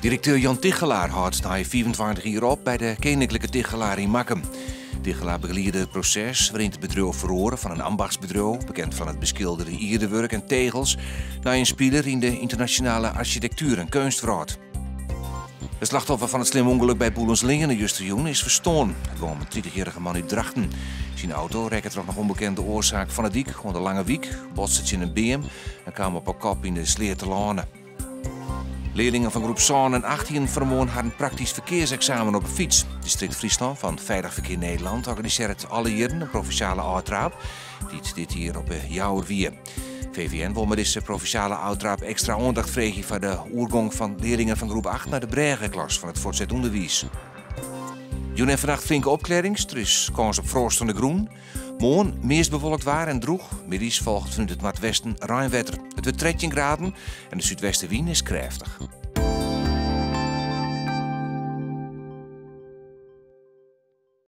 Directeur Jan Tichelaar houdt na 24 jaar op bij de Koninklijke Tichelaar in Makkum. Tichelaar begeleidde het proces waarin het bedrijf verhoren van een ambachtsbedrijf, bekend van het beschilderen ierdewerk en tegels, naar een speler in de internationale architectuur en kunstwereld. Het slachtoffer van het slim ongeluk bij Boelenslingen in Justerjoen is verstoorn. Het woont een 30-jarige man uit Drachten. Zijn auto reed er nog onbekende oorzaak van het dik, gewoon de Lange Wiek, botste in een beam en kwam op een kop in de Sleertelane. Leerlingen van groep 7 en 18 vermoeden hadden een praktisch verkeersexamen op een fiets. District Friesland van Veilig Verkeer Nederland organiseert alle jaren een provinciale uittrap, die dit hier op Jouwerwier. VVN wil met deze provinciale uittrap extra aandacht vragen voor de oergang van leerlingen van groep 8 naar de Bregenklas van het voortgezet onderwijs. Joen en vannacht flinke opklarings, er is kans op frost van de groen. Morgen meest bewolkt waar en droeg. Middags volgt vanuit het noordwesten ruim wetter. Het wordt 13 graden en de zuidwestenwind is krachtig.